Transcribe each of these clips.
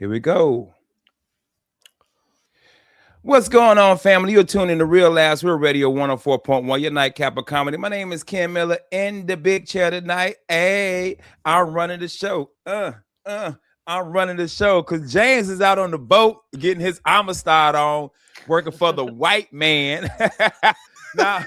Here we go. What's going on, family? You're tuning in to Real Last Real Radio 104.1, your nightcap of comedy. My name is Ken Miller in the big chair tonight. Hey, I'm running the show. I'm running the show because James is out on the boat getting his Amistad on, working for the white man. Now,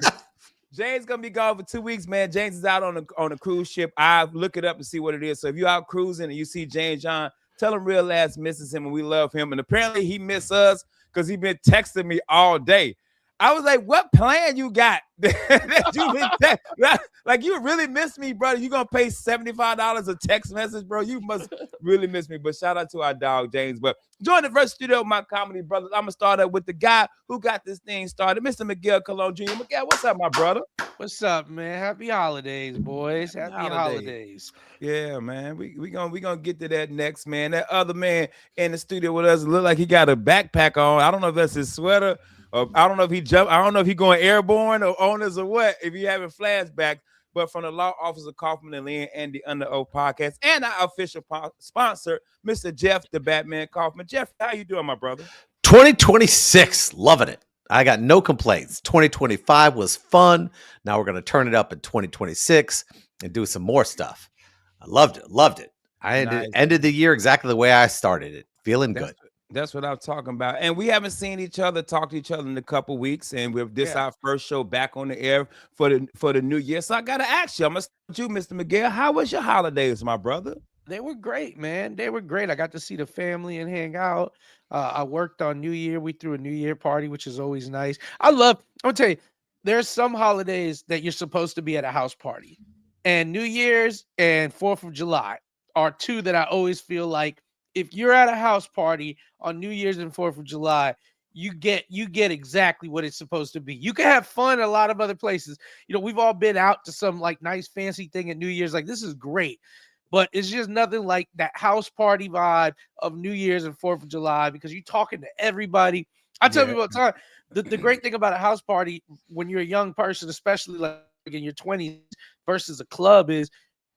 James gonna be gone for 2 weeks, man. James is out on a cruise ship. I look it up and see what it is. So if you're out cruising and you see James John, tell him Real Last misses him and we love him. And apparently he miss us because he been texting me all day. I was like, what plan you got that you been like you really miss me, brother. You gonna pay $75 a text message, bro? You must really miss me. But shout out to our dog James. But join the first studio of my comedy brothers. I'm gonna start up with the guy who got this thing started, Mr. Miguel Colon Jr. Miguel, what's up, my brother? What's up, man? Happy holidays, boys. Happy holidays. Yeah, man. We gonna get to that next, man. That other man in the studio with us look like he got a backpack on. I don't know if that's his sweater. I don't know if he jumped. I don't know if he going airborne or owners or what. If you having flashbacks, but from the law office of Kaufman and Lynn and the Under Oath podcast and our official sponsor, Mr. Jeff the Batman Kaufman. Jeff, how you doing, my brother? 2026, loving it. I got no complaints. 2025 was fun. Now we're gonna turn it up in 2026 and do some more stuff. I loved it. I ended the year exactly the way I started it, feeling good. That's what I'm talking about. And we haven't seen each other, talked to each other in a couple weeks. And this our first show back on the air for the new year. So I gotta ask you, I'm gonna start with you, Mr. Miguel. How was your holidays, my brother? They were great, man. They were great. I got to see the family and hang out. I worked on New Year. We threw a New Year party, which is always nice. I'm gonna tell you, there's some holidays that you're supposed to be at a house party. And New Year's and 4th of July are two that I always feel like if you're at a house party on New Year's and 4th of July, you get exactly what it's supposed to be. You can have fun at a lot of other places. You know, we've all been out to some like nice fancy thing at New Year's. Like, this is great. But it's just nothing like that house party vibe of New Year's and 4th of July because you're talking to everybody. I tell people all the time, the great thing about a house party when you're a young person, especially like in your 20s versus a club is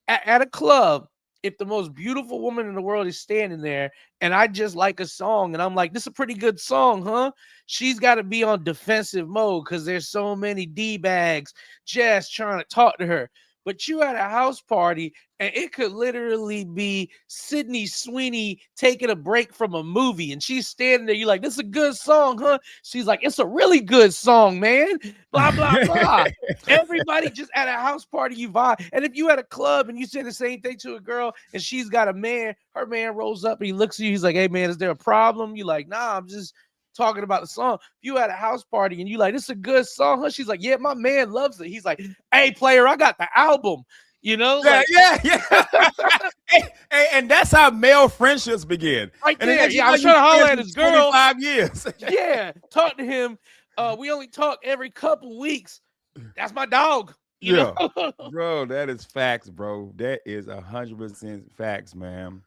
at a club, if the most beautiful woman in the world is standing there and I just like a song and I'm like, this is a pretty good song, huh? She's got to be on defensive mode because there's so many D-bags just trying to talk to her. But you at a house party and it could literally be Sydney Sweeney taking a break from a movie and she's standing there. You're like, this is a good song, huh? She's like, it's a really good song, man. Blah, blah, blah. Everybody just at a house party, you vibe. And if you at a club and you say the same thing to a girl and she's got a man, her man rolls up and he looks at you. He's like, hey, man, is there a problem? You're like, nah, I'm just talking about the song. If you at a house party and you like, this is a good song, huh? She's like, yeah, my man loves it. He's like, hey, player, I got the album. You know, yeah, hey, and that's how male friendships begin. Right and there. Yeah, I was trying to holler at his girl. 5 years. Yeah, talk to him. We only talk every couple weeks. That's my dog. You know? Bro, that is facts, bro. That is 100% facts, man.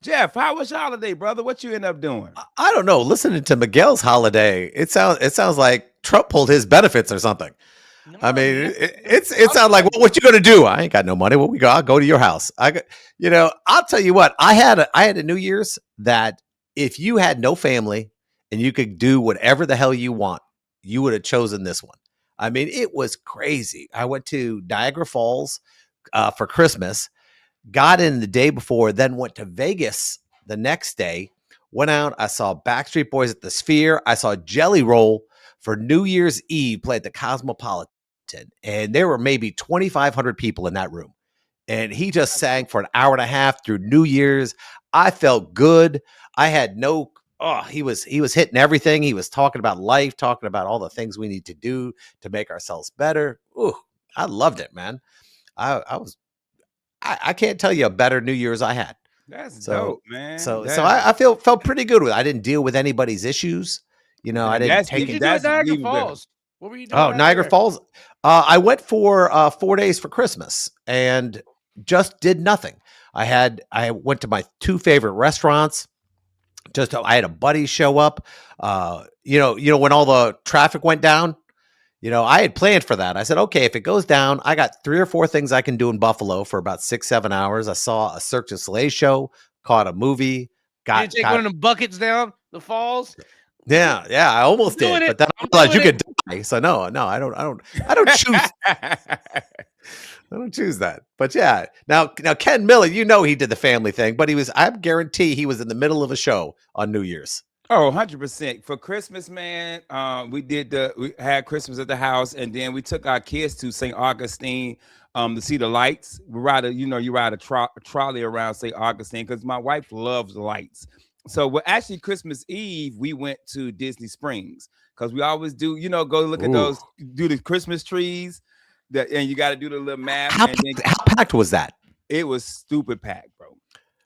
Jeff, how was your holiday, brother? What you end up doing? I don't know. Listening to Miguel's holiday, it sounds like Trump pulled his benefits or something. No, I mean, it sounds like what you gonna do? I ain't got no money. I'll go to your house. I'll tell you what. I had a New Year's that if you had no family and you could do whatever the hell you want, you would have chosen this one. I mean, it was crazy. I went to Niagara Falls for Christmas. Got in the day before, then went to Vegas the next day. Went out. I saw Backstreet Boys at the Sphere. I saw Jelly Roll for New Year's Eve play at the Cosmopolitan. And there were maybe 2,500 people in that room. And he just sang for an hour and a half through New Year's. I felt good. I had he was hitting everything. He was talking about life, talking about all the things we need to do to make ourselves better. Ooh, I loved it, man. I can't tell you a better New Year's I had. That's dope, man. So I felt pretty good with it. I didn't deal with anybody's issues. You know, I didn't take it. That's Niagara Falls. What were you doing? Oh, Niagara Falls. I went for 4 days for Christmas and just did nothing. I went to my two favorite restaurants. I had a buddy show up. You know when all the traffic went down. You know, I had planned for that. I said, okay, if it goes down, I got 3 or 4 things I can do in Buffalo for about 6-7 hours. I saw a Cirque du Soleil show, caught a movie, You take one of them buckets down the falls. Yeah, I almost Doing did, it. but then I I'm realized you doing could die. So no, I don't choose. I don't choose that. But yeah, now Ken Miller, he did the family thing, but I guarantee he was in the middle of a show on New Year's. Oh, 100%. For Christmas, man, we had Christmas at the house, and then we took our kids to St. Augustine to see the lights. We ride you ride a trolley around St. Augustine because my wife loves lights. So actually Christmas Eve, we went to Disney Springs because we always do, go look at Ooh. those, do the Christmas trees, and you got to do the little math. How And then how packed was that? it was stupid packed, bro.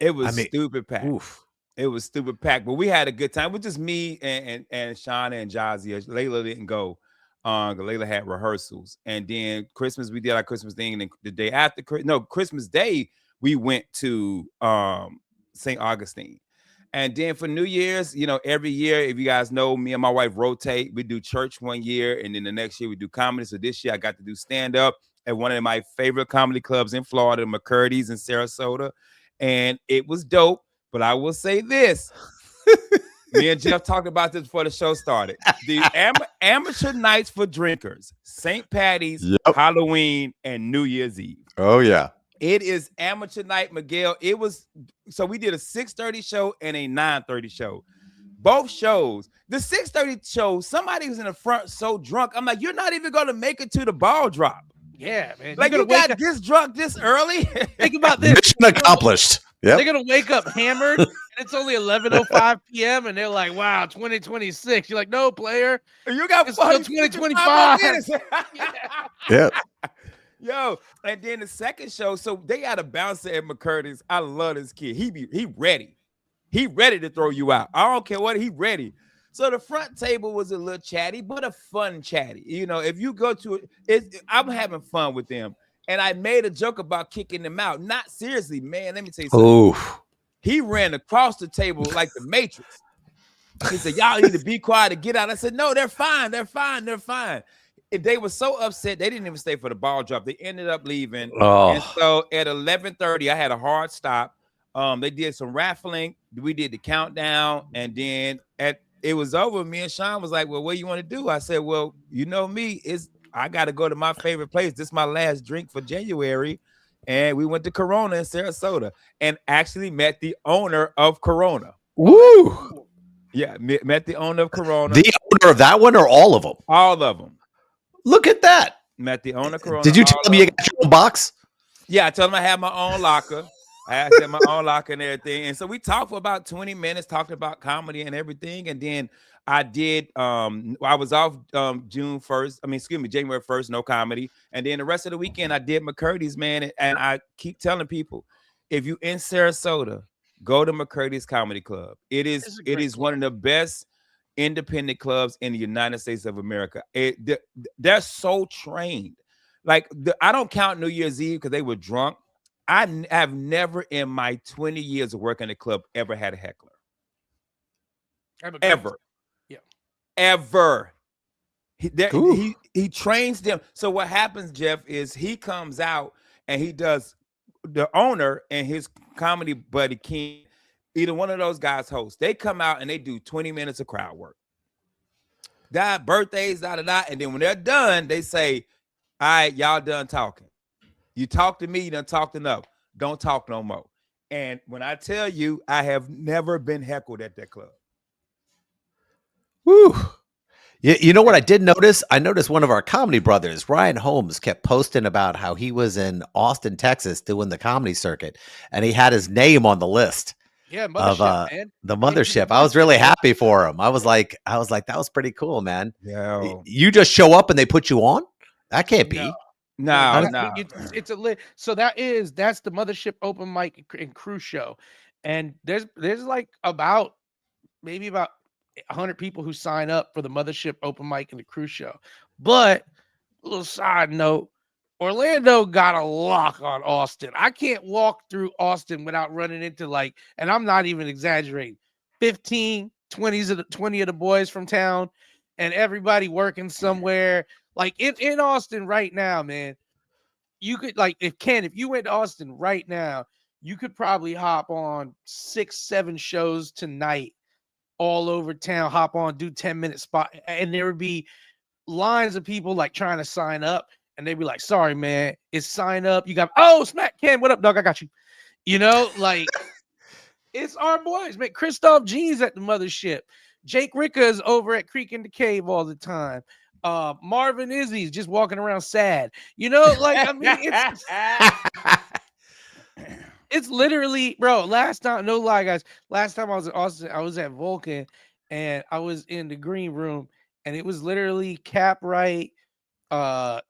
It I was mean, stupid packed. oof. It was stupid packed, but we had a good time. With just me and Shauna and Jazia. Layla didn't go. Layla had rehearsals, and then Christmas we did our Christmas thing. And then the day after, Christmas Day we went to St. Augustine, and then for New Year's, every year, if you guys know, me and my wife rotate. We do church one year, and then the next year we do comedy. So this year I got to do stand up at one of my favorite comedy clubs in Florida, McCurdy's in Sarasota, and it was dope. But I will say this. Me and Jeff talked about this before the show started. The amateur nights for drinkers, St. Patty's, Yep. Halloween, and New Year's Eve. Oh, yeah. It is amateur night, Miguel. So we did a 6:30 show and a 9:30 show. Both shows. The 6:30 show, somebody was in the front so drunk. I'm like, you're not even going to make it to the ball drop. Yeah, man. Like you got this drunk this early? Think about this. Mission accomplished. Yeah. They're going to wake up hammered, and it's only 11:05 p.m., and they're like, wow, 2026. You're like, no, player. You got it's still 2025. Yeah. Yo, and then the second show, so they got a bouncer at McCurdy's. I love this kid. He ready. He ready to throw you out. I don't care what, he ready. So the front table was a little chatty, but a fun chatty. If you go to it, I'm having fun with them. And I made a joke about kicking them out. Not seriously, man. Let me tell you something. Oof. He ran across the table like the Matrix. He said, y'all need to be quiet to get out. I said, no, they're fine. They're fine. They're fine. If they were so upset, they didn't even stay for the ball drop. They ended up leaving. Oh. And so at 11:30, I had a hard stop. They did some raffling. We did the countdown. And then it was over. Me and Sean was like, well, what do you want to do? I said, well, you know me, I got to go to my favorite place. This is my last drink for January. And we went to Corona in Sarasota and actually met the owner of Corona. Woo! Yeah, met the owner of Corona. The owner of that one or all of them? All of them. Look at that. Met the owner of Corona. Did you tell me you got your own box? Yeah, I told him I had my own locker. I had my own locker and everything. And so we talked for about 20 minutes, talking about comedy and everything. And then I did, I was off January 1st, no comedy. And then the rest of the weekend, I did McCurdy's, man. And I keep telling people, if you in Sarasota, go to McCurdy's Comedy Club. It is one of the best independent clubs in the United States of America. They're so trained. Like, I don't count New Year's Eve because they were drunk. I have never in my 20 years of working at the club ever had a heckler. Ever. Yeah. Ever. He trains them. So what happens, Jeff, is he comes out and he does, the owner and his comedy buddy King, either one of those guys host. They come out and they do 20 minutes of crowd work. Birthdays, and then when they're done, they say, all right, y'all done talking. You talk to me, you done talked enough. Don't talk no more. And when I tell you, I have never been heckled at that club. Woo. You know what I did notice? I noticed one of our comedy brothers, Ryan Holmes, kept posting about how he was in Austin, Texas, doing the comedy circuit, and he had his name on the list. Yeah, mothership, man. The mothership. I was really happy for him. I was like, that was pretty cool, man. Yeah. You just show up and they put you on? That can't be. No. It's a lit. So that's the Mothership open mic and cruise show, and there's like maybe about 100 people who sign up for the Mothership open mic and the cruise show. But a little side note, Orlando got a lock on Austin. I can't walk through Austin without running into and I'm not even exaggerating, 15, 20 of the boys from town, and everybody working somewhere. Like in Austin right now, man, you could if you went to Austin right now, you could probably hop on 6, 7 shows tonight all over town, hop on, do 10-minute spot, and there would be lines of people like trying to sign up, and they'd be like, sorry, man, it's sign up. You got, oh, Smack Ken, what up, dog? I got you. You know, like it's our boys, man. Christoph G's at the mothership. Jake Ricka is over at Creek in the Cave all the time. Marvin Izzy's just walking around sad. You know, like I mean, it's literally, bro. Last time, no lie, guys. Last time I was in Austin, I was at Vulcan, and I was in the green room, and it was literally Cap Wright. I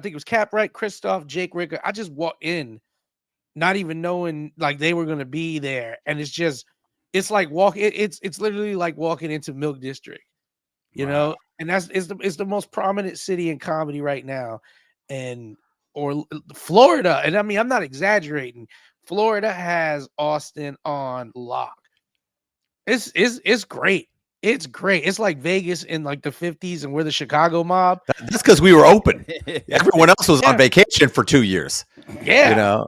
think it was Cap Wright, Christoph, Jake Ricka. I just walked in, not even knowing like they were gonna be there, and it's like it's literally like walking into Milk District, you know. And it's the most prominent city in comedy right now, and or Florida. And I mean, I'm not exaggerating. Florida has Austin on lock. It's great. It's great. It's like Vegas in like the 50s, and we're the Chicago mob. That's because we were open. Everyone else was on vacation for 2 years. Yeah.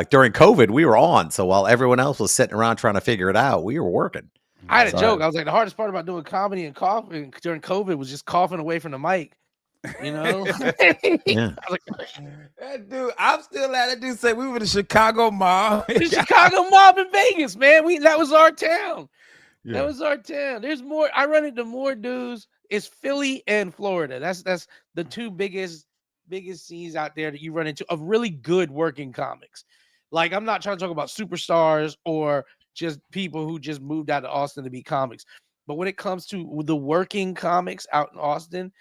During COVID, we were on. So while everyone else was sitting around trying to figure it out, we were working. I had a joke. I was like, the hardest part about doing comedy and coughing during COVID was just coughing away from the mic. You know? Yeah. Dude, I'm still at it. Dude, say we were the Chicago mob. The Chicago mob in Vegas, man. That was our town. Yeah. That was our town. There's more. I run into more dudes. It's Philly and Florida. That's the two biggest scenes out there that you run into of really good working comics. Like, I'm not trying to talk about superstars or just people who just moved out of Austin to be comics. But when it comes to the working comics out in Austin,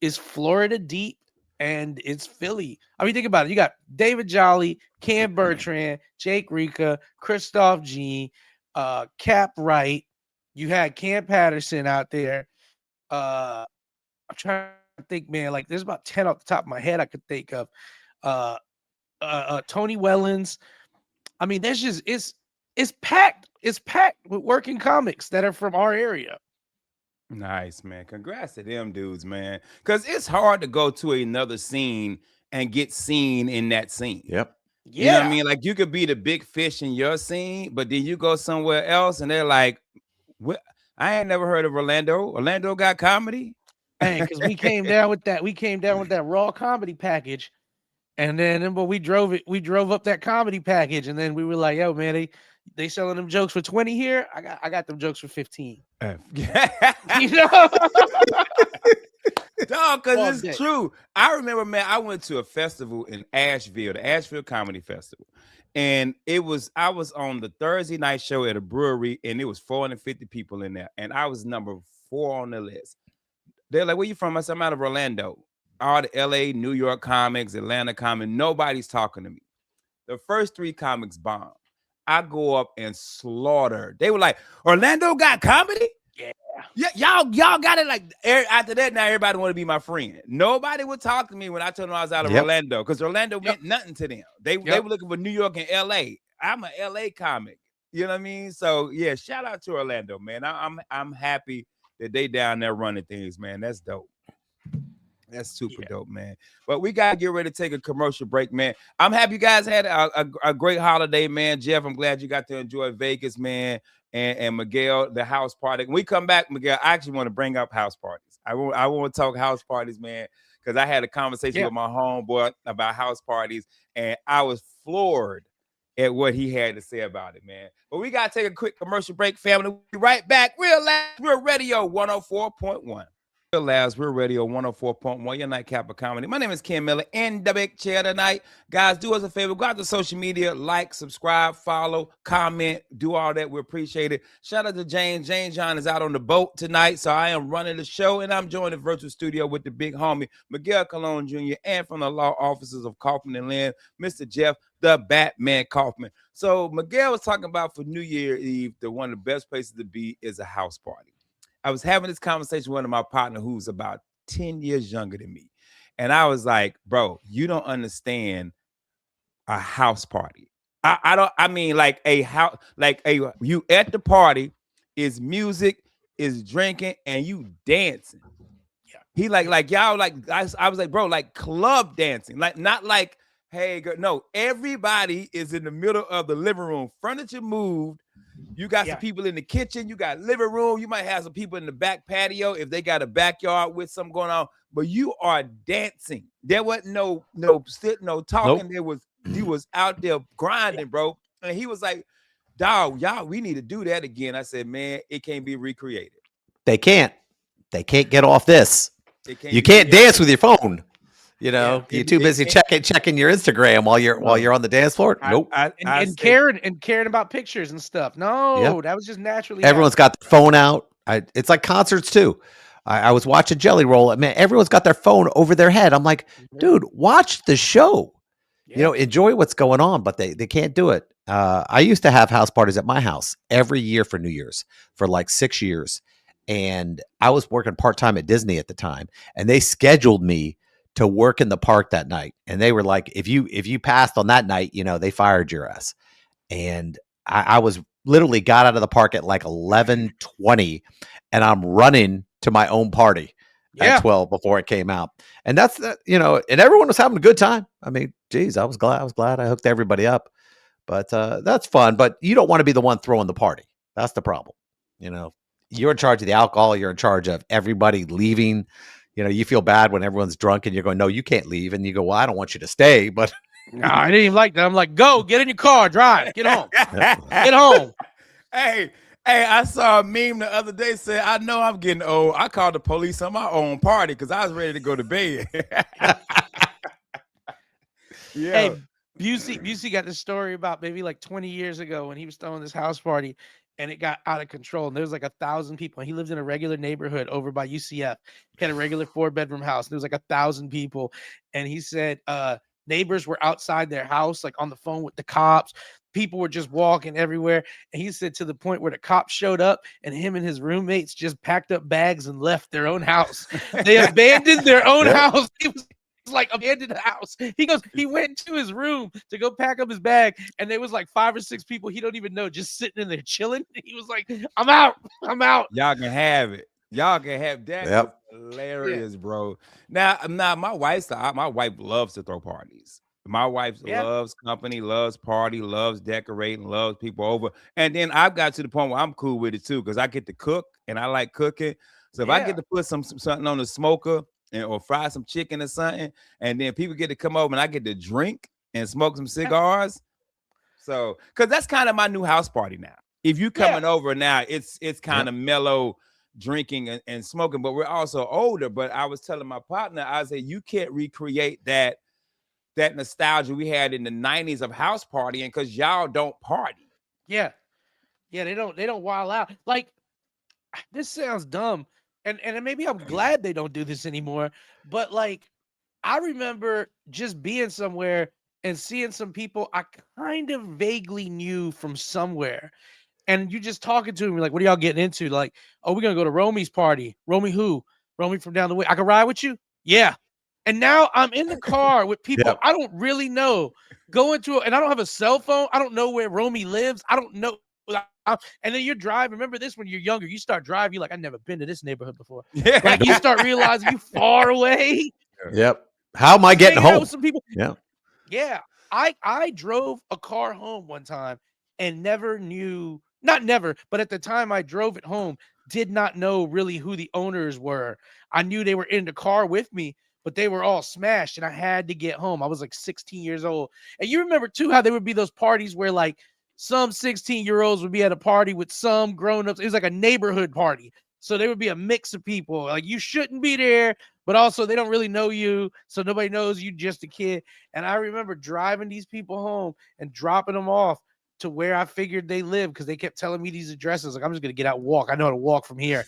is Florida deep and it's Philly. I mean, think about it. You got David Jolly, Cam Bertrand, Jake Ricka, Christoph G, Cap Wright. You had Cam Patterson out there. I'm trying to think, man. Like, there's about 10 off the top of my head I could think of. Tony Wellens. I mean, there's just it's packed. It's packed with working comics that are from our area. Nice, man. Congrats to them dudes, man. Because it's hard to go to another scene and get seen in that scene. Yep. Yeah. You know what I mean? Like, you could be the big fish in your scene, but then you go somewhere else and they're like, what? I ain't never heard of Orlando. Orlando got comedy? Hey, because we came down with that. We came down with that raw comedy package. And then but we drove up that comedy package, and then we were like, yo, man, they selling them jokes for 20 here. I got them jokes for 15. You know? Dog, because it's true. I remember, man, I went to a festival in Asheville, the Asheville Comedy Festival. And I was on the Thursday night show at a brewery, and it was 450 people in there. And I was number 4 on the list. They're like, where you from? I said, I'm out of Orlando. All the LA, New York comics, Atlanta comics, nobody's talking to me. The first 3 comics bombed. I go up and slaughter. They were like, Orlando got comedy? Yeah, y'all got it. Like, after that, now everybody want to be my friend. Nobody would talk to me when I told them I was out of Orlando, because Orlando meant nothing to them. They were looking for New York and LA. I'm an LA comic. You know what I mean? So yeah, shout out to Orlando, man. I'm happy that they down there running things, man. That's dope. That's super dope, man. But we got to get ready to take a commercial break, man. I'm happy you guys had a great holiday, man. Jeff, I'm glad you got to enjoy Vegas, man. And Miguel, the house party. When we come back, Miguel, I actually want to bring up house parties. I want to talk house parties, man, because I had a conversation with my homeboy about house parties, and I was floored at what he had to say about it, man. But we got to take a quick commercial break, family. We'll be right back. Real Radio 104.1. Labs, we're Radio 104.1, your nightcap of comedy. My name is Ken Miller in the big chair tonight. Guys, do us a favor. Go out to social media, like, subscribe, follow, comment, do all that. We appreciate it. Shout out to James. James John is out on the boat tonight, so I am running the show, and I'm joined in the virtual studio with the big homie, Miguel Colon Jr., and from the law offices of Kaufman and Lynn, Mr. Jeff, the Batman Kaufman. So Miguel was talking about for New Year's Eve, one of the best places to be is a house party. I was having this conversation with one of my partners who's about 10 years younger than me. And I was like, bro, you don't understand a house party. I mean, like a house, you at the party is music, is drinking, and you dancing. Yeah. He like y'all, like, I was like, bro, like club dancing, like not like, Hey, girl. No, everybody is in the middle of the living room. Furniture moved. You got some Yeah. people in the kitchen. You got living room. You might have some people in the back patio if they got a backyard with something going on. But you are dancing. There wasn't no sitting, no talking. Nope. You was out there grinding, bro. And he was like, "Dog, y'all, we need to do that again." I said, "Man, it can't be recreated. They can't. They can't get off this. It can't You be can't recreated." dance with your phone. Yeah. You're too busy checking your Instagram while No, you're on the dance floor. I Nope. I And I and said, caring about pictures and stuff. Yep. No, that was just naturally Everyone's happening. got their phone out. It's like concerts too. I was watching Jelly Roll. Man, everyone's got their phone over their head. I'm like, Mhm. dude, watch the show. Yeah. Enjoy what's going on, but they can't do it. I used to have house parties at my house every year for New Year's for like 6 years, and I was working part time at Disney at the time, and they scheduled me to work in the park that night, and they were like, if you passed on that night, they fired your ass. And I was literally got out of the park at like 11:20, and I'm running to my own party at Yeah. 12 before it came out. And that's and everyone was having a good time. I mean, geez, I was glad I hooked everybody up. But that's fun. But you don't want to be the one throwing the party. That's the problem. You know, you're in charge of the alcohol. You're in charge of everybody leaving. You feel bad when everyone's drunk and you're going, no, you can't leave. And you go, well, I don't want you to stay. But No, I didn't even like that. I'm like, go, get in your car, drive, get home. yeah, Get home. Hey, I saw a meme the other day said, "I know I'm getting old. I called the police on my own party because I was ready to go to bed." Hey, Yeah. Busey got this story about maybe like 20 years ago when he was throwing this house party and it got out of control. And there was like 1,000 people. And he lived in a regular neighborhood over by UCF. He had a regular 4-bedroom house. There was like 1,000 people. And he said neighbors were outside their house, like on the phone with the cops. People were just walking everywhere. And he said to the point where the cops showed up and him and his roommates just packed up bags and left their own house. They abandoned their own yep, house. It was like abandoned house. He goes, he went to his room to go pack up his bag, and there was like 5 or 6 people he don't even know just sitting in there chilling. He was like, I'm out. I'm out. Y'all can have it. Y'all can have that. Is yep. Yeah. hilarious, bro. Now, my wife loves to throw parties. My wife Yeah. loves company, loves party, loves decorating, loves people over. And then I've got to the point where I'm cool with it too, because I get to cook and I like cooking. So if I get Yeah. to put something on the smoker or fry some chicken or something, and then people get to come over and I get to drink and smoke some Yeah. cigars. So, because that's kind of my new house party now. If you Yeah. coming over now, it's kind Yep. of mellow drinking and smoking, but we're also older. But I was telling my partner, I said, you can't recreate that nostalgia we had in the 90s of house partying because y'all don't party. Yeah. Yeah. They don't wild out. Like, this sounds dumb. And maybe I'm glad they don't do this anymore. But like, I remember just being somewhere and seeing some people I kind of vaguely knew from somewhere. And you just talking to him, like, what are y'all getting into? Like, oh, we're gonna go to Romy's party. Romy who? Romy from down the way. I can ride with you? Yeah. And now I'm in the car with people Yep. I don't really know. Going to and I don't have a cell phone. I don't know where Romy lives. I don't know. And then you're driving. Remember this when you're younger, you start driving, you're like, I've never been to this neighborhood before. Like you start realizing you far away. Yep. How am I Just getting hanging out with home? some people. Yeah. Yeah. I drove a car home one time and never knew, not never, but at the time I drove it home, did not know really who the owners were. I knew they were in the car with me, but they were all smashed and I had to get home. I was like 16 years old. And you remember too how there would be those parties where like some 16-year-olds would be at a party with some grown-ups. It was like a neighborhood party. So there would be a mix of people. Like you shouldn't be there, but also they don't really know you. So nobody knows you just a kid. And I remember driving these people home and dropping them off to where I figured they lived because they kept telling me these addresses. Like, I'm just going to get out and walk. I know how to walk from here.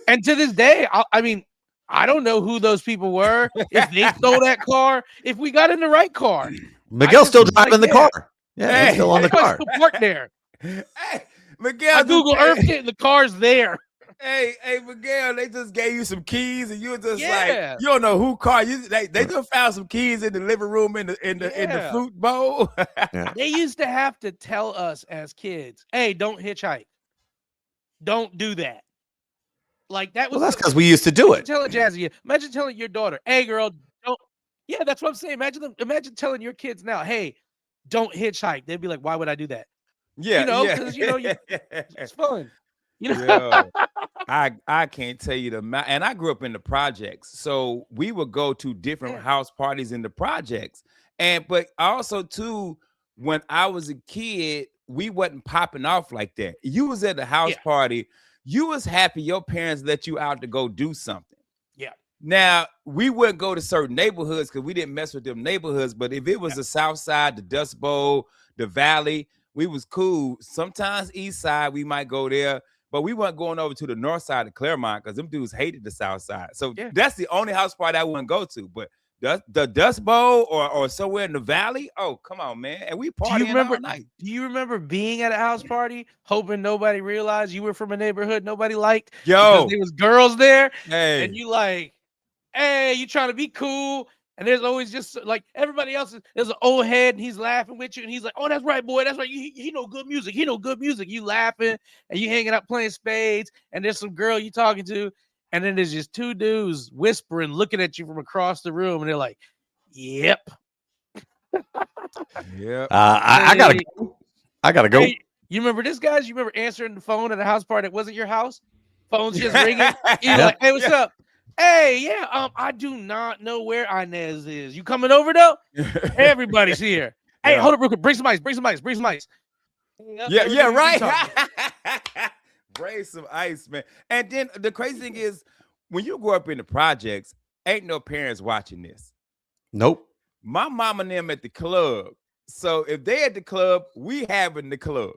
And to this day, I mean, I don't know who those people were, if they stole that car, if we got in the right car. I Miguel's just still was like, driving the yeah, car. Yeah, he's Hey, still on I the probably car. still parked there. hey, I Miguel just Google Earthed it and the car's there. hey, Miguel, they just gave you some keys, and you were just like, Yeah. you don't know who car you. They just found some keys in the living room in the Yeah. fruit bowl. Yeah. They used to have to tell us as kids, hey, don't hitchhike. Don't do that. Like that Well, was that's because we used to do imagine it. telling Jazzy, imagine telling your daughter, hey girl, don't. Yeah, that's what I'm saying. Imagine telling your kids now, hey, don't hitchhike. They'd be like, why would I do that? Yeah, yeah. Because it's fun. You know, Yo, I can't tell you the amount. And I grew up in the projects, so we would go to different yeah, house parties in the projects. And but also too, when I was a kid, we wasn't popping off like that. You was at the house yeah, party, you was happy your parents let you out to go do something. yeah, Now we wouldn't go to certain neighborhoods because we didn't mess with them neighborhoods. But if it was yeah, the South Side, the Dust Bowl, the Valley, we was cool. Sometimes East Side, we might go there, but we weren't going over to the North Side of Claremont because them dudes hated the South Side. So yeah. that's the only house party I wouldn't go to. But the Dust Bowl or somewhere in the Valley, oh come on, man, and we Do you partying remember? all night. Do you remember being at a house party, hoping nobody realized you were from a neighborhood nobody liked because Yo, there was girls there, and hey, you like, hey, you trying to be cool, and there's always just like everybody else. There's an old head, and he's laughing with you, and he's like, "Oh, that's right, boy, that's right. He know good music. He know good music." You laughing, and you hanging out playing spades, and there's some girl you talking to, and then there's just two dudes whispering, looking at you from across the room, and they're like, "Yep, yep, I gotta hey, go. I gotta go. hey." You remember this, guys? You remember answering the phone at a house party that wasn't your house? Phone's just ringing. You're Yeah. like, "Hey, what's yeah. up?" "Hey, yeah, I do not know where Inez is. You coming over though?" "Everybody's here." "Hey, Yeah. hold up real quick. Bring some ice. Bring some ice. Bring some ice." Hang up, Yeah, never yeah, know who you right. talking to. Brace some ice, man. And then the crazy thing is, when you grow up in the projects, ain't no parents watching this. Nope. My mom and them at the club. So if they at the club, we having the club.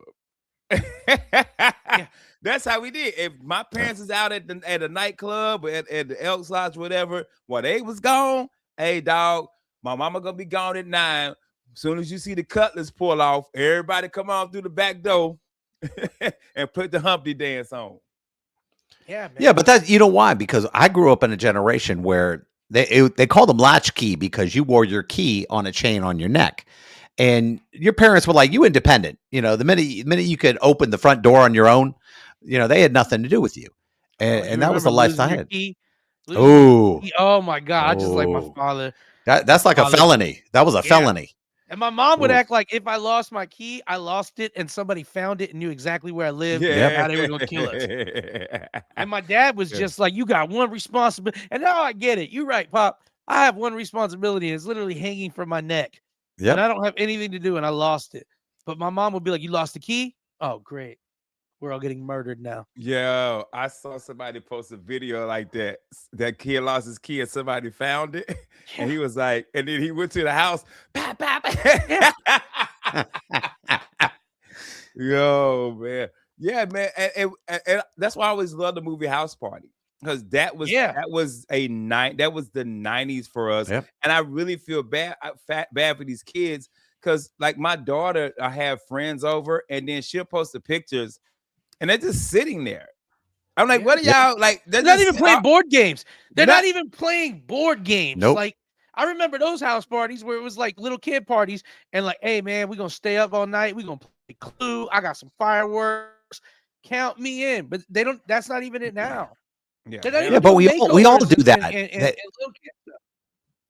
Yeah, That's how we did. If my parents is out at a nightclub or at the Elks Lodge, whatever, while they was gone, hey dog, my mama gonna be gone at 9. As soon as you see the cutlass pull off, everybody come on through the back door and put the Humpty dance on. yeah, Yeah, man. but that you know why? Because I grew up in a generation where they called them latchkey because you wore your key on a chain on your neck, and your parents were like, "You independent." You know, the minute you could open the front door on your own, you know, they had nothing to do with you, Oh, you and that was remember the losing lifestyle I your had. key? Losing your Oh, key. Oh my God. I just like my oh, father. My that's like a father. felony. That was a Yeah. felony. And my mom would Ooh, act like if I lost my key, I lost it and somebody found it and knew exactly where I lived and yep, Yeah. now they were gonna kill us. And my dad was Yeah. just like, "You got one responsibility." And now I get it. You're right, Pop. I have one responsibility, and it's literally hanging from my neck. And I yep. don't have anything to do, and I lost it. But my mom would be like, "You lost the key? Oh, great. We're all getting murdered now." Yo, I saw somebody post a video like that. That kid lost his key and somebody found it. And Yeah, he was like, and then he went to the house. Pop, pop. yeah, Yo, man. Yeah, man. And that's why I always love the movie House Party. Because yeah, that was the 90s for us. Yep. And I really feel bad for these kids. Cause like my daughter, I have friends over, and then she'll post the pictures and they're just sitting there. I'm like, yeah. what are y'all like? They're They're not just even playing board games. They're not not even playing board games. Nope. Like I remember those house parties where it was like little kid parties and like, "Hey man, we're gonna stay up all night. We're gonna play Clue. I got some fireworks. Count me in." But they don't. That's not even it now. yeah, They're not they Yeah, even don't but do doing we all makeovers do and that. and, and, That and little kids stuff.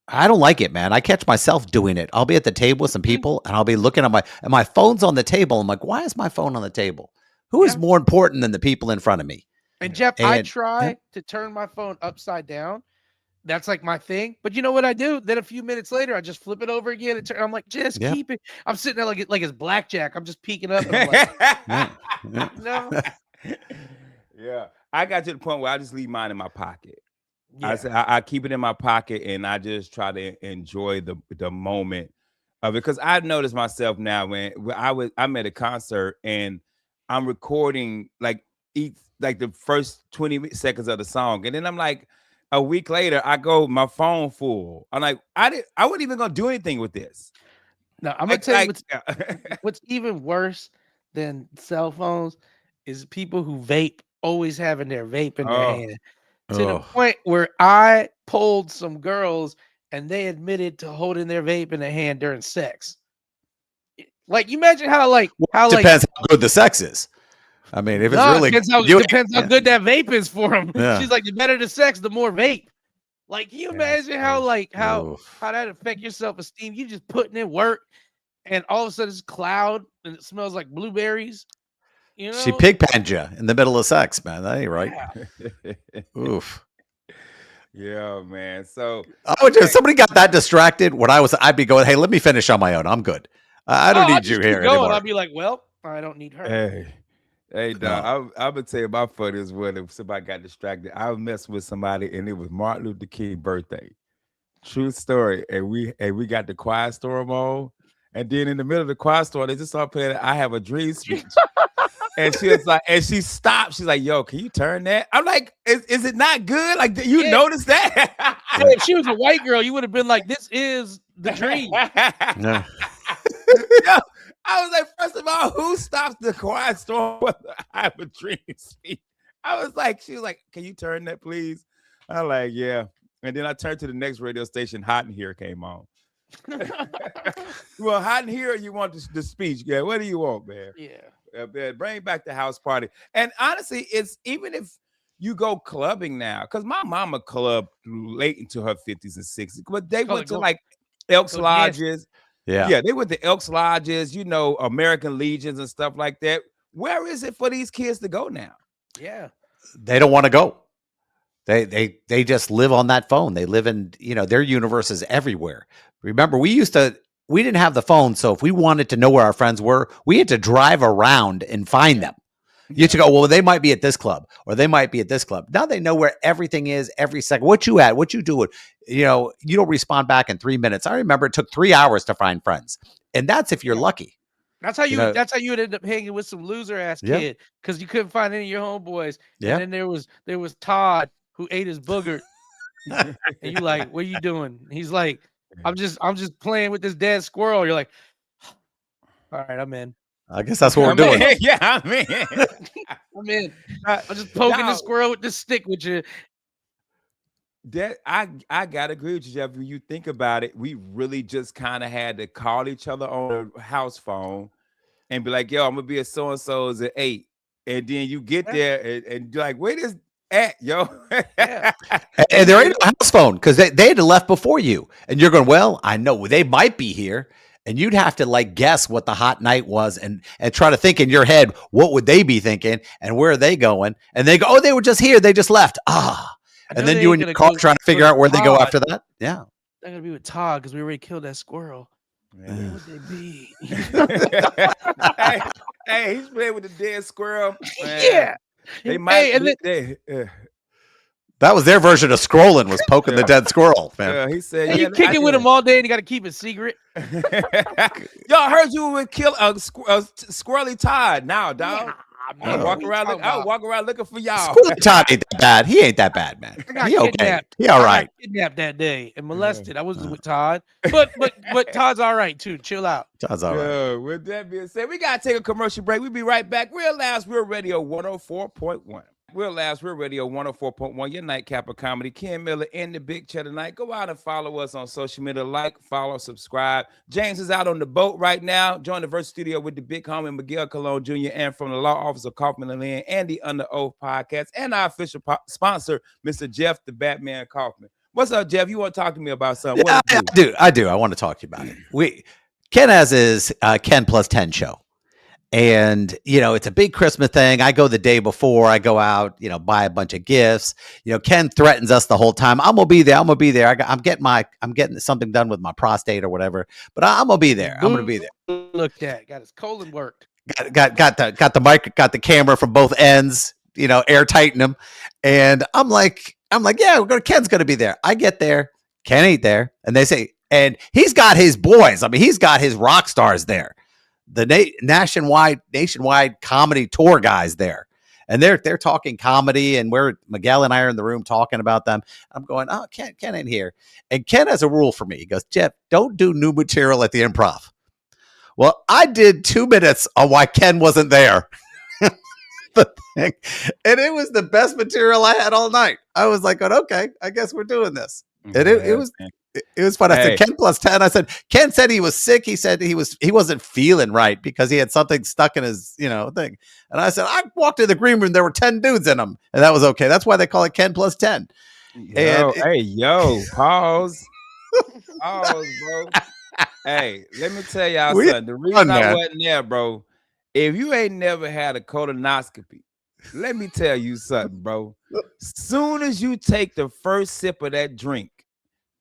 I don't like it, man. I catch myself doing it. I'll be at the table with some Mhm. people and I'll be looking at my phone's on the table. I'm like, why is my phone on the table? Who is Yeah. more important than the people in front of me? And yeah. Jeff, I And yeah, try to turn my phone upside down. That's like my thing. But you know what I do? Then a few minutes later, I just flip it over again. I'm like, just yep, keep it. I'm sitting there like it's blackjack. I'm just peeking up and I'm like, yeah, yeah. you know, Yeah. I got to the point where I just leave mine in my pocket. I yeah, say I keep it in my pocket and I just try to enjoy the moment of it. Cause I noticed myself now when I'm at a concert and I'm recording like each like the first 20 seconds of the song. And then I'm like a week later, I go my phone full. I'm like, I wasn't even gonna do anything with this. no, I'm gonna Like, tell you like what's even worse than cell phones is people who vape always having their vape in their oh, hand to the Oh, point where I pulled some girls and they admitted to holding their vape in their hand during sex. Like, you imagine how well, it depends how good the sex is. I mean, if it's no, really good, depends how you depends how yeah, good that vape is for them. yeah. She's like, the better the sex, the more vape. Like, can you That's imagine how crazy. like Oof. how that affect your self-esteem? You just putting in work and all of a sudden it's cloud and it smells like blueberries, you She know? pig penned you in the middle of sex, man. That ain't right. Yeah. Oof. Yeah, man. So I would just okay. somebody got that distracted when I'd be going, hey, let me finish on my own. I'm good. I don't Oh, I'll need you just keep here going. I'll anymore. be like, well, I don't need her. Hey, hey, dog. No. I'm gonna tell you my funniest one. If somebody got distracted, I was messing with somebody, and it was Martin Luther King birthday. True story. And we got the quiet storm on, and then in the middle of the quiet storm, they just started playing "I Have a Dream" speech, and she was like, and she stopped. She's like, "Yo, can you turn that?" I'm like, "Is it not good? Like, you Yeah. notice Hey, that?" if she was a white girl, you would have been like, this is the dream. No. Yo, I was like, first of all, who stops the quiet storm with the I have a dream speech? I was like, she was like, can you turn that, please? I'm like, yeah. And then I turned to the next radio station, Hot in Here came on. Well, Hot in Here, you want the speech? Yeah, what do you want, man? Yeah. Man, bring back the house party. And honestly, it's even if you go clubbing now, because my mama clubbed late into her 50s and 60s, but they Call went it to like Elks go dancing. Lodges. Yeah. Yeah, they went to Elks Lodges, American Legions and stuff like that. Where is it for these kids to go now? Yeah. They don't want to go. They just live on that phone. They live in, their universe is everywhere. Remember, we didn't have the phone, so if we wanted to know where our friends were, we had to drive around and find them. You had to go, well, they might be at this club or they might be at this club. Now they know where everything is every second. What you at, what you doing. You don't respond back in 3 minutes. I remember it took 3 hours to find friends. And that's if you're Yeah. lucky. That's how You know, you would end up hanging with some loser ass yeah, kid because you couldn't find any of your homeboys. And yeah. then there was Todd who ate his booger, and you like, what are you doing? He's like, I'm just playing with this dead squirrel. You're like, all right, I'm in. I guess that's what we're I doing. mean, yeah, I mean, I'm in. uh, I'm just poking the now, squirrel with this stick with you. that I gotta agree with you, Jeff. When you think about it, we really just kind of had to call each other on a house phone and be like, "Yo, I'm gonna be at so and so's at 8," and then you get Yeah. there and you're like, "Where is at, yo?" Yeah. And there ain't no house phone because they had left before you. And you're going, well, I know they might be here. And you'd have to like guess what the hot night was and try to think in your head, what would they be thinking and where are they going? And they go, oh, they were just here. They just left. Ah. I And know then they you ain't and your gonna car go trying to figure to out where they go Todd. after that. Yeah. They're gonna be with Todd because we already killed that squirrel. Where Yeah. would they be? hey, hey, he's playing with the dead squirrel. Man, Yeah. they Hey, might and be then they. That was their version of scrolling was poking the Yeah, dead squirrel, man. yeah. He said, and "Yeah, you kick I it with did." him all day, and you got to keep it secret. Yo, I heard you would kill a squirrely Todd. Now, dog. Yeah, man. What are you talking I about? walk around looking for y'all. Squirrely Todd ain't that bad. He ain't that bad, man. I got He okay. kidnapped. He all I right. got kidnapped that day and molested. I wasn't Uh, with Todd, but Todd's all right too. Chill out. Todd's all right. Yeah, with that being said, we gotta take a commercial break. We'll be right back. Real Last Real Radio 104.1. Real Last Real Radio 104.1, your nightcap of comedy. Ken Miller in the big chair tonight. Go out and follow us on social media. Like, follow, subscribe. James is out on the boat right now. Join the Verse Studio with the big homie Miguel Colon Jr. and from the law office of Kaufman and Lynn and the Under Oath podcast and our official sponsor, Mr. Jeff the Batman Kaufman. What's up, Jeff? You want to talk to me about something? Yeah, What I it do? do. I do. I want to talk to you about it. Ken has his Ken plus 10 show. And, it's a big Christmas thing. I go the day before. I go out, buy a bunch of gifts. Ken threatens us the whole time. I'm going to be there. I'm going to be there. I'm getting something done with my prostate or whatever, but I'm going to be there. I'm going to be there. Looked at, got his colon worked. Got the mic, got the camera from both ends, air tighten them. And I'm like, yeah, Ken's going to be there. I get there. Ken ain't there. And they say, and he's got his boys. I mean, he's got his rock stars there. The nationwide comedy tour guys there, and they're talking comedy, and Miguel and I are in the room talking about them. I'm going, oh, Ken ain't here, and Ken has a rule for me. He goes, Jeff, don't do new material at the Improv. Well, I did 2 minutes on why Ken wasn't there, the thing, and it was the best material I had all night. I was like, okay, I guess we're doing this, and it was fun. I said, Ken plus 10. I said, Ken said he was sick. He said he wasn't feeling right because he had something stuck in his, thing. And I said, I walked in the green room. There were 10 dudes in them. And that was okay. That's why they call it Ken plus 10. And pause, bro. Hey, let me tell y'all we something. The reason fun, I man. wasn't there, bro, if you ain't never had a colonoscopy, let me tell you something, bro. Soon as you take the first sip of that drink,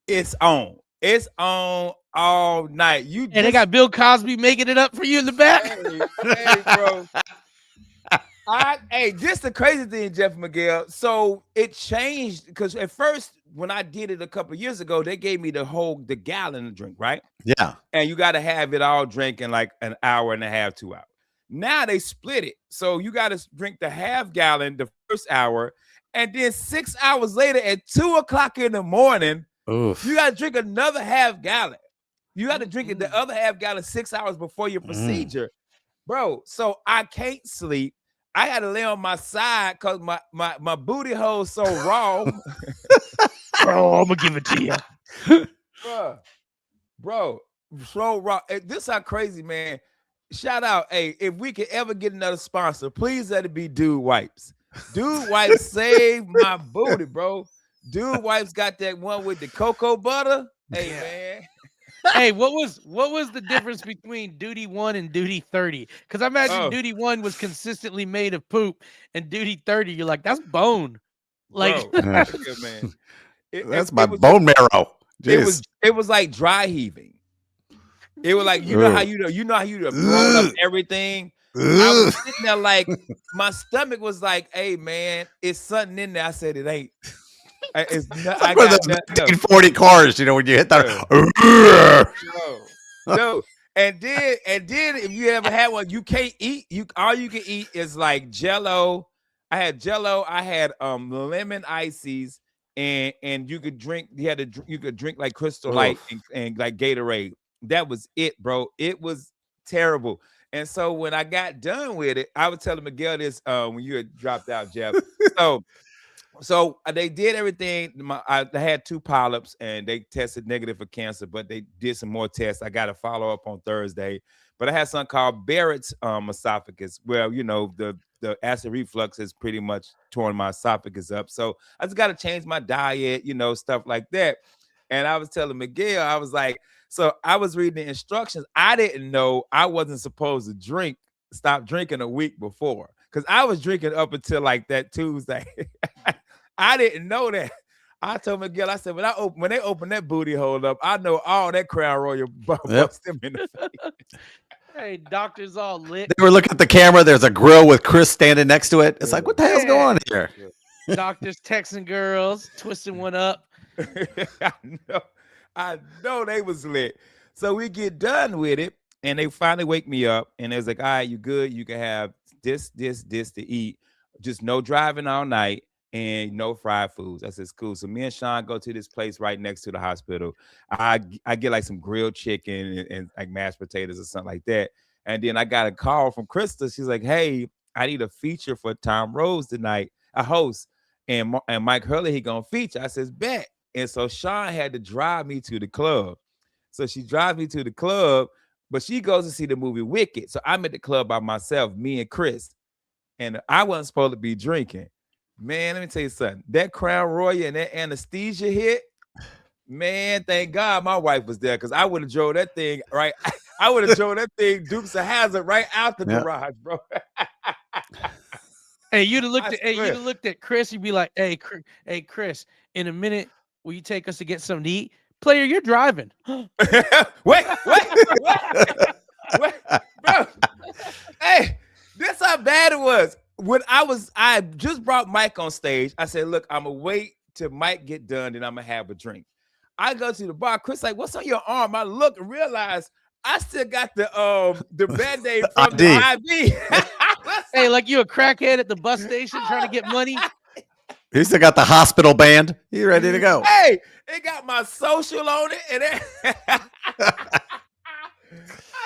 it's on. It's on all night. You And they just got Bill Cosby making it up for you in the back. hey, bro. This the crazy thing, Jeff Miguel. So it changed because at first, when I did it a couple of years ago, they gave me the gallon of drink, right? Yeah. And you got to have it all drink in like an hour and a half, 2 hours. Now they split it, so you got to drink the half gallon the first hour, and then 6 hours later at 2 o'clock in the morning, you Oof. got to drink another half gallon. You got to drink it the Mm-mm. other half gallon 6 hours before your Mm. procedure, bro. So I can't sleep. I had to lay on my side because my booty hole so raw, Bro, I'm gonna give it to you. bro. Bro, so raw. This how crazy, man. Shout out, hey, if we could ever get another sponsor, please let it be Dude Wipes. Dude Wipes saved my booty, bro. Dude Wipes got that one with the cocoa butter. Hey, Yeah. man. Hey, what was the difference between Duty 1 and Duty 30? Because I imagine Oh, Duty 1 was consistently made of poop, and Duty 30, you're like, that's bone. Like, bro, Uh, look here, man. It, it, That's my it was just bone marrow. it was Jeez. it was like dry heaving. It was like Ugh. you know how you have thrown up Ugh. everything. I was Ugh. sitting there like my stomach was like, "Hey man, it's something in there." I said it ain't. It's not, It's like I one of got those nothing else. 1940 cars, when you hit that. Uh, Ugh. no, no. And then if you ever had one, you can't eat. You all you can eat is like Jello. I had Jello. I had lemon ices, and you could drink. You could drink like Crystal Light Oof. and like Gatorade. That was it, bro. It was terrible. And so when I got done with it, I was telling Miguel this when you had dropped out, Jeff. So they did everything. I had 2 polyps, and they tested negative for cancer, but they did some more tests. I got to follow up on Thursday. But I had something called Barrett's esophagus, where the acid reflux has pretty much torn my esophagus up. So I just got to change my diet, stuff like that. And I was telling Miguel, I was like, so I was reading the instructions. I didn't know I wasn't supposed to stop drinking a week before, because I was drinking up until like that Tuesday. I didn't know that. I told Miguel, I said, when they open that booty hole up, I know all that Crown Royal Yep. bust them in the face. hey, doctor's all lit. They were looking at the camera. There's a grill with Chris standing next to it. It's like, what the hell's going Yeah. on here? Doctors texting girls, twisting one up. I know, I know they was lit. So we get done with it, and they finally wake me up, and it's like, all right, you good? You can have this to eat. Just no driving all night and no fried foods. I said, cool. So me and Sean go to this place right next to the hospital. I get like some grilled chicken and like mashed potatoes or something like that. And then I got a call from Krista. She's like, hey, I need a feature for Tom Rose tonight, a host. And Mike Hurley, he gonna feature. I says, bet. And so Sean had to drive me to the club. So she drives me to the club, but she goes to see the movie Wicked. So I'm at the club by myself, me and Chris. And I wasn't supposed to be drinking. Man, let me tell you something. That Crown Royal and that anesthesia hit, man, thank God my wife was there, because I would have drove that thing right. I would have drove that thing Dukes of Hazzard right out the Yeah. garage, bro. Hey, you'd have looked I at you'd swear. have looked at Chris. You'd be like, hey, Chris, in a minute, will you take us to get something to eat? Player, you're driving. Wait, bro. Hey, this how bad it was. When I just brought Mike on stage. I said, look, I'm gonna wait till Mike get done, then I'm gonna have a drink. I go to the bar. Chris like, what's on your arm? I look and realize I still got the band-aid from the ID. IV. Hey, like you a crackhead at the bus station trying to get money? He still got the hospital band. He ready to go. Hey, it got my social on it, and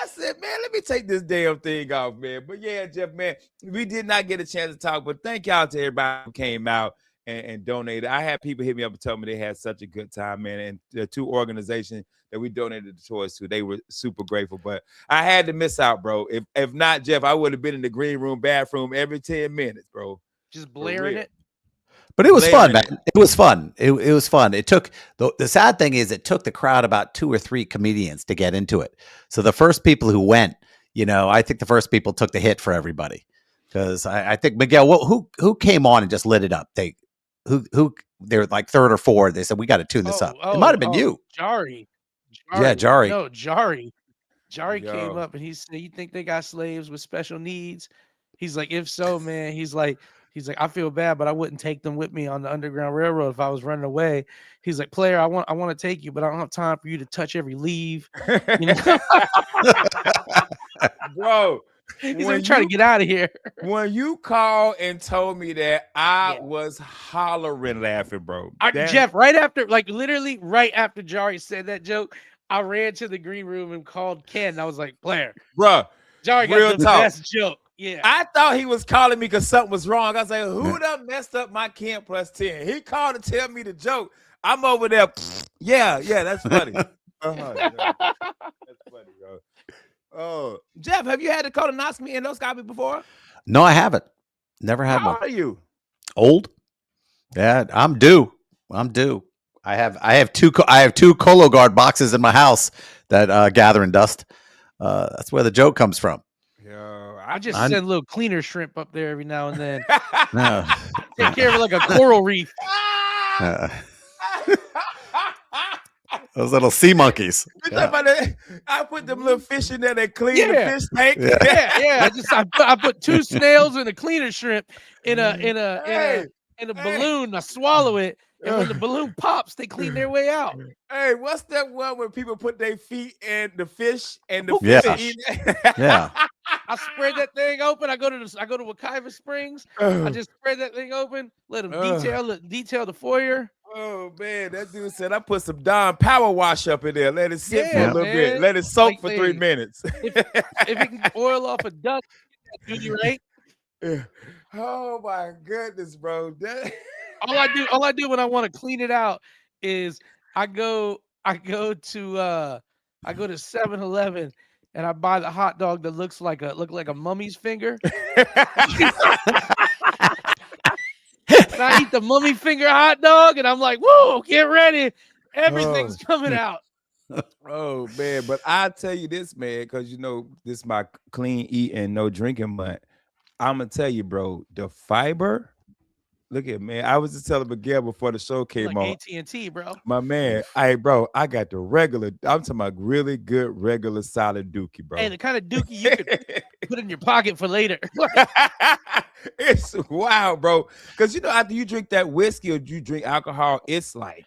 I said, man, let me take this damn thing off, man. But yeah, Jeff, man, we did not get a chance to talk, but thank y'all to everybody who came out and donated. I had people hit me up and tell me they had such a good time, man. And the 2 organizations that we donated the toys to, they were super grateful. But I had to miss out, bro. If not, Jeff, I would have been in the green room bathroom every 10 minutes, bro. Just For blaring real. it. But it was fun, blaring man. it. It was fun. It was fun. It took the sad thing is it took the crowd about 2 or 3 comedians to get into it. So the first people who went, I think the first people took the hit for everybody because I think Miguel, who came on and just lit it up? Who they were like third or fourth. They said we got to tune this up. It might have been you. Jari. Yeah, Jari. No, Jari. Jari came Yo. up and he said, "You think they got slaves with special needs?" He's like, "If so, man," he's like, "I feel bad, but I wouldn't take them with me on the Underground Railroad if I was running away." He's like, "Player, I want to take you, but I don't have time for you to touch every leaf." You know? Bro, He's like, "I'm trying to get out of here." when you called and told me that, I Yeah. was hollering laughing, bro. Jeff, right after, like literally right after Jari said that joke, I ran to the green room and called Ken. I was like, "Player, Bro, Jari real got the talk. best joke." Yeah. I thought he was calling me because something was wrong. I was like, who done messed up my Ken plus 10? He called to tell me the joke. I'm over there. Yeah, that's funny. Yeah. That's funny, bro. Oh, Jeff, have you had a colonoscopy endoscopy before? No, I haven't. Never had How one. are you? Old? Yeah, I'm due. I have two Cologuard boxes in my house that gather in dust. That's where the joke comes from. Yo, I just send a little cleaner shrimp up there every now and then. No. Take care of it like a coral reef. Those little sea monkeys. You talking about that? I put them little fish in there that clean the Yeah. fish tank. Yeah. I put 2 snails and a cleaner shrimp in a Hey. balloon. I swallow it, and when the balloon pops, they clean their way out. Hey, what's that one where people put their feet in the fish and the Yeah. fish eat it? Yeah. I spread that thing open. I go to Wekiva Springs. I just spread that thing open. Let them detail the foyer. Oh man, that dude said I put some Dawn power wash up in there. Let it sit for a Yeah, little bit. man. Let it soak Like, for hey, 3 minutes. If it can oil off a duck, do you right? Oh my goodness, bro. All I do when I want to clean it out is I go to 7-Eleven and I buy the hot dog that look like a mummy's finger. And I eat the mummy finger hot dog and I'm like, whoa, get ready. Everything's coming out. Oh man, but I tell you this, man, because this is my clean eating, no drinking month. I'm gonna tell you, bro, the fiber. Look at man. I was just telling Miguel before the show came on. AT&T, bro. My man, I got the regular. I'm talking about really good, regular, solid dookie, bro. Hey, the kind of dookie you could put in your pocket for later. It's wild, bro. Because after you drink that whiskey or you drink alcohol, it's like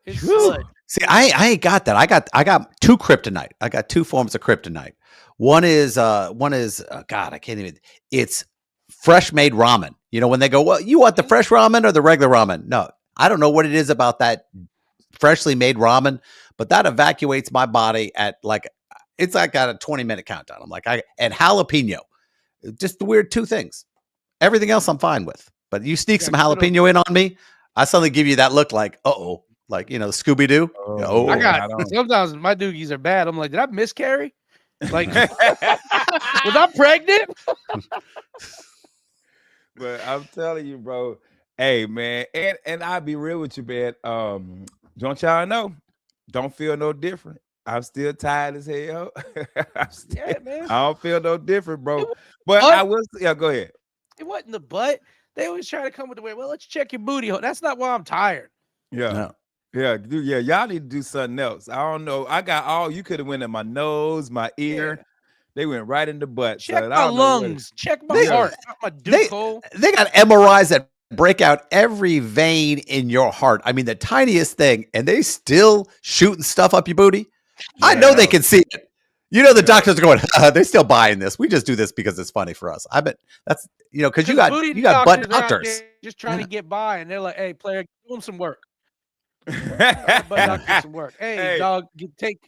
it's good. See, I ain't got that. I got 2 kryptonite. I got 2 forms of kryptonite. One is God, I can't even. It's fresh made ramen. When they go, well, you want the fresh ramen or the regular ramen? No, I don't know what it is about that freshly made ramen, but that evacuates my body at it's like got a 20-minute countdown. I'm like, and jalapeno, just the weird 2 things. Everything else I'm fine with, but you sneak some jalapeno in on me, I suddenly give you that look like, like Scooby Doo. Sometimes my dookies are bad. I'm like, did I miscarry? Like, was I pregnant? But I'm telling you, bro. Hey, man, and I'll be real with you, man. Don't y'all know? Don't feel no different. I'm still tired as hell. Man. I don't feel no different, bro. But I will. Yeah, go ahead. It wasn't the butt. They always try to come with the way. Well, let's check your booty hole. That's not why I'm tired. Yeah. No. Yeah, dude, yeah. Y'all need to do something else. I don't know. I got all you could have went in my nose, my ear. Yeah. They went right in the butt. Check my lungs. Check my heart. Not my duke hole. They got MRIs that break out every vein in your heart. I mean, the tiniest thing, and they still shooting stuff up your booty. Yeah. I know they can see it. The doctors are going, they're still buying this. We just do this because it's funny for us. I bet that's, because you got butt doctors. Just trying to get by, and they're like, hey, player, do them some work. Butt doctors some work. Hey, dog, take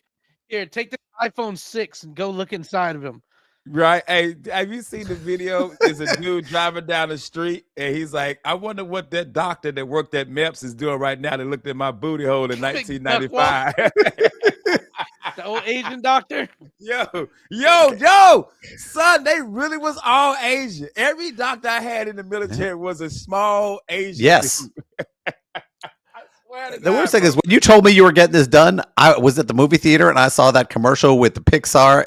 the iPhone 6 and go look inside of him. Right. Hey, have you seen the video? There's a dude driving down the street and he's like, I wonder what that doctor that worked at MEPS is doing right now that looked at my booty hole in 1995. The old Asian doctor. Yo, son, they really was all Asian. Every doctor I had in the military was a small Asian Yes. dude. I swear to The worst God, thing is bro. when you told me you were getting this done, I was at the movie theater and I saw that commercial with the Pixar.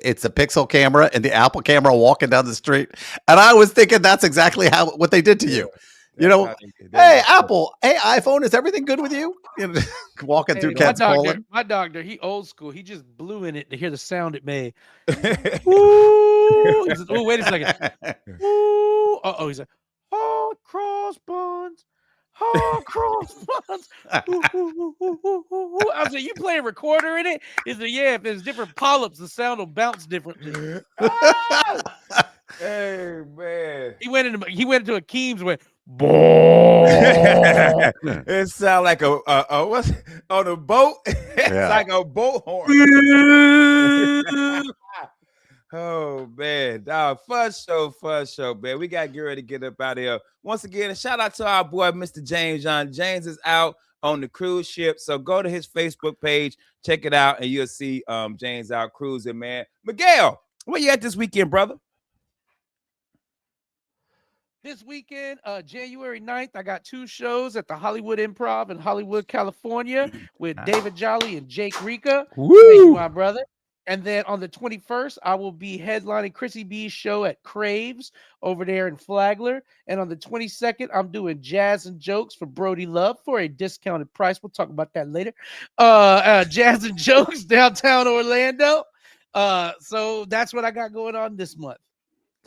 It's a Pixel camera and the Apple camera walking down the street, and I was thinking that's exactly what they did to Yeah, you. You that's know, how they hey was. Apple, hey iPhone, is everything good with you? You know, walking through Hey, my Ken's doctor, colon. my doctor, he old school. He just blew in it to hear the sound it made. He's like, "Ooh." He says, "Oh, wait a second. Ooh." Oh, he's like, "Hard cross buns, hard cross buns." Ooh, ooh, ooh, ooh, ooh, ooh, ooh. I was like, "You playing recorder in it?" He said, "Yeah. If there's different polyps, the sound will bounce differently." Ah! Hey man. He went into a Keems went, "Boom." It sound like a what's on a boat? It's Yeah. like a boat horn. Oh man, dog, fun show, man. We gotta get ready to get up out of here. Once again, a shout out to our boy, Mr. James John. James is out on the cruise ship, so go to his Facebook page, check it out, and you'll see James out cruising, man. Miguel, where you at this weekend, brother? This weekend, January 9th, I got 2 shows at the Hollywood Improv in Hollywood, California with David Jolly and Jake Rika. Thank you, my brother. And then on the 21st, I will be headlining Chrissy B's show at Craves over there in Flagler. And on the 22nd, I'm doing Jazz and Jokes for Brody Love for a discounted price. We'll talk about that later. Jazz and Jokes downtown Orlando. So that's what I got going on this month.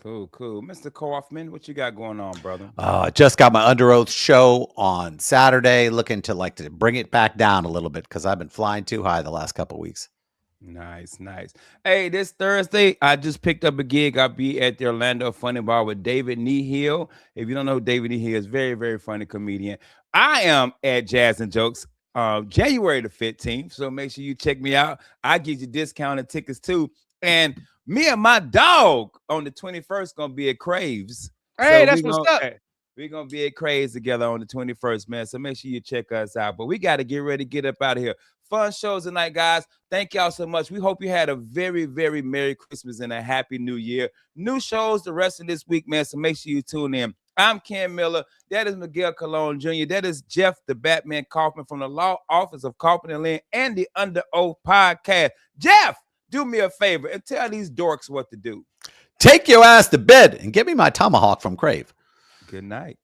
Cool. Mr. Kaufman, what you got going on, brother? Just got my Under Oath show on Saturday. Looking to bring it back down a little bit because I've been flying too high the last couple of weeks. Nice. Hey, this Thursday, I just picked up a gig. I'll be at the Orlando Funny Bar with David Nehill. If you don't know who David Nehill is, very, very funny comedian. I am at Jazz and Jokes January the 15th. So make sure you check me out. I get you discounted tickets too. And me and my dog on the 21st gonna be at Craves. Hey, that's what's up. We're gonna be at Craves together on the 21st, man. So make sure you check us out. But we got to get ready to get up out of here. Fun shows tonight, guys. Thank y'all so much. We hope you had a very, very Merry Christmas and a Happy New Year. New shows the rest of this week, man. So make sure you tune in. I'm Ken Miller. That is Miguel Colon Jr. That is Jeff the Batman Kaufman from the Law Office of Kaufman and Lynn and the Under Oath Podcast. Jeff, do me a favor and tell these dorks what to do. Take your ass to bed and give me my tomahawk from Crave. Good night.